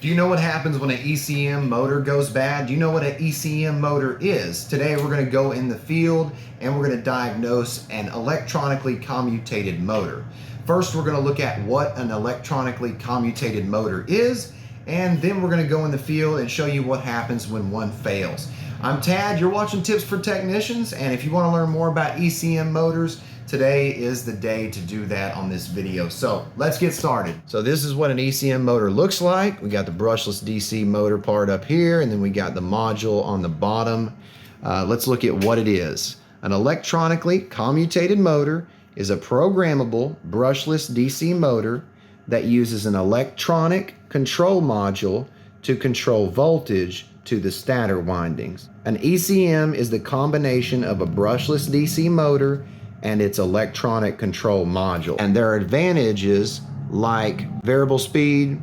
Do you know what happens when an ECM motor goes bad? Do you know what an ECM motor is? Today we're going to go in the field and we're going to diagnose an electronically commutated motor. First, we're going to look at what an electronically commutated motor is, and then we're going to go in the field and show you what happens when one fails. I'm Tad, you're watching Tips for Technicians, and if you want to learn more about ECM motors, today is the day to do that on this video. So let's get started. So this is what an ECM motor looks like. We got the brushless DC motor part up here, and then we got the module on the bottom. Let's look at what it is. An electronically commutated motor is a programmable brushless DC motor that uses an electronic control module to control voltage to the stator windings. An ECM is the combination of a brushless DC motor and its electronic control module. And there are advantages like variable speed,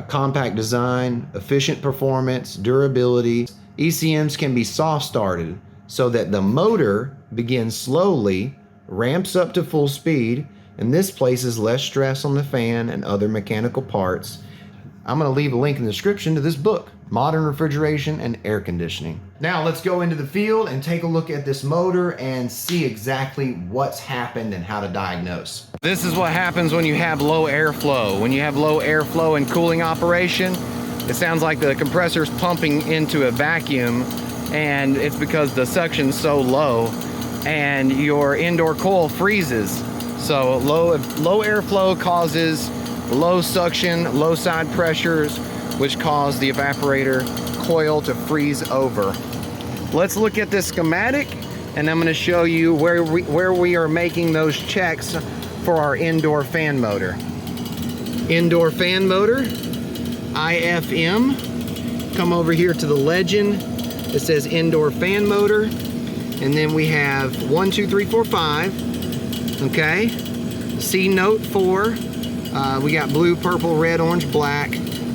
compact design, efficient performance, durability. ECMs can be soft started so that the motor begins slowly, ramps up to full speed, and this places less stress on the fan and other mechanical parts. I'm going to leave a link in the description to this book, Modern Refrigeration and Air Conditioning. Now let's go into the field and take a look at this motor and see exactly what's happened and how to diagnose. This is what happens when you have low airflow. When you have low airflow and cooling operation, it sounds like the compressor's pumping into a vacuum, and it's because the suction's so low and your indoor coil freezes. So low airflow causes low suction, low side pressures, which cause the evaporator coil to freeze over. Let's look at this schematic, and I'm going to show you where we are making those checks for our indoor fan motor. Indoor fan motor, IFM. Come over here to the legend. It says indoor fan motor, and then we have 1, 2, 3, 4, 5. Okay, C note 4. We got blue, purple, red, orange, black.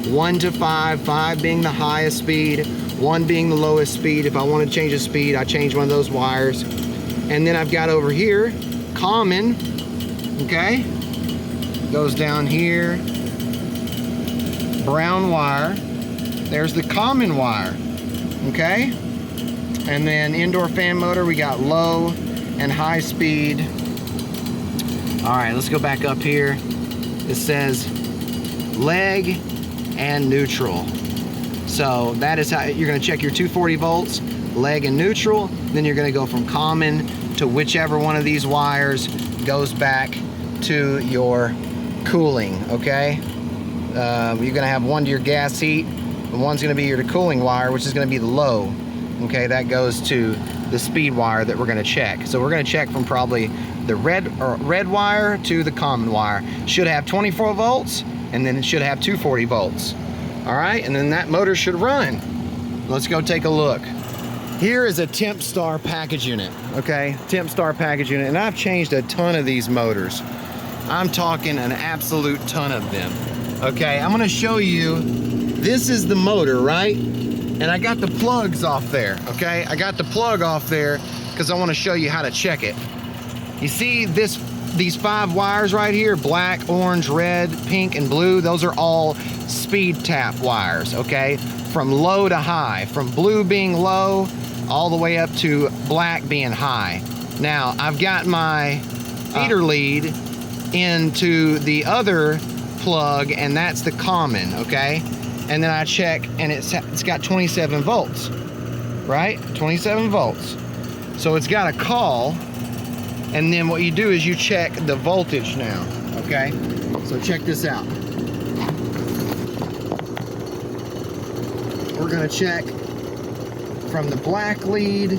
1 to 5, 5 being the highest speed, 1 being the lowest speed. If I want to change the speed, I change one of those wires. And then I've got over here, common, okay? Goes down here, brown wire. There's the common wire, okay? And then indoor fan motor, we got low and high speed. All right, let's go back up here. It says leg and neutral. So that is how you're going to check your 240 volts, leg and neutral. Then you're going to go from common to whichever one of these wires goes back to your cooling, okay? You're going to have one to your gas heat, and one's going to be your cooling wire, which is going to be the low. Okay, that goes to the speed wire that we're going to check. So we're going to check from probably the red wire to the common wire. Should have 24 volts, and then it should have 240 volts. All right, and then that motor should run. Let's go take a look. Here is a Temp Star package unit, okay? Temp Star package unit, and I've changed a ton of these motors. I'm talking an absolute ton of them, okay? I'm gonna show you, this is the motor, right? And I got the plugs off there, okay? I got the plug off there because I wanna show you how to check it. You see these 5 wires right here, black, orange, red, pink, and blue, those are all speed tap wires, okay? From low to high, from blue being low, all the way up to black being high. Now, I've got my feeder lead into the other plug, and that's the common, okay? And then I check, and it's got 27 volts, right? 27 volts. So it's got a call. And then what you do is you check the voltage now, okay? So check this out. We're gonna check from the black lead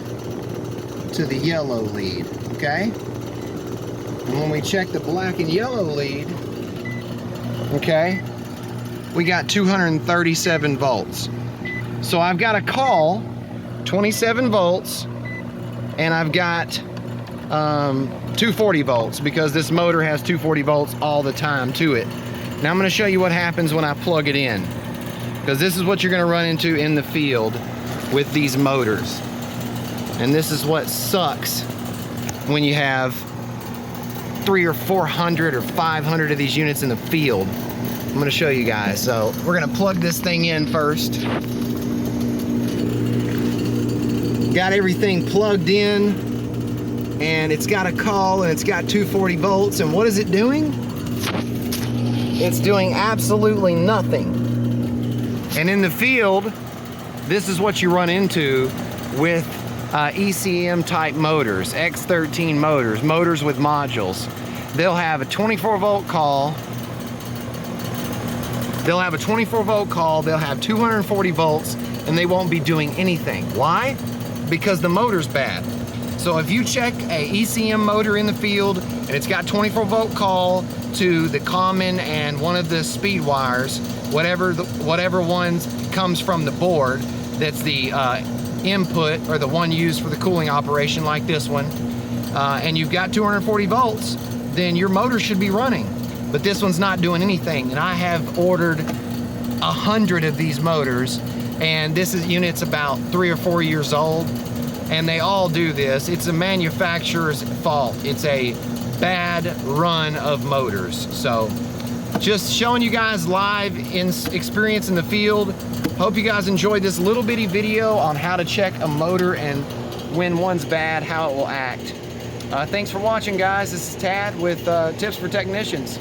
to the yellow lead, okay? And when we check the black and yellow lead, okay, we got 237 volts. So I've got a call, 27 volts, and I've got 240 volts because this motor has 240 volts all the time to it. Now I'm going to show you what happens when I plug it in, because this is what you're going to run into in the field with these motors. And this is what sucks when you have 300 or 400 or 500 of these units in the field. going to show you guys. So we're going to plug this thing in first. Got everything plugged in, and it's got a call, and it's got 240 volts. And what is it doing? It's doing absolutely nothing. And in the field, this is what you run into with ECM type motors, X13 motors, motors with modules. They'll have a 24 volt call. They'll have a 24 volt call. They'll have 240 volts, and they won't be doing anything. Why? Because the motor's bad. So if you check a ECM motor in the field and it's got 24 volt call to the common and one of the speed wires, whatever ones comes from the board, that's the input or the one used for the cooling operation, like this one, and you've got 240 volts, then your motor should be running. But this one's not doing anything. And I have ordered 100 of these motors, and this unit's about 3 or 4 years old, and they all do this. It's a manufacturer's fault. It's a bad run of motors. So just showing you guys live experience in the field. Hope you guys enjoyed this little bitty video on how to check a motor and when one's bad, how it will act. Thanks for watching, guys. This is Tad with Tips for Technicians.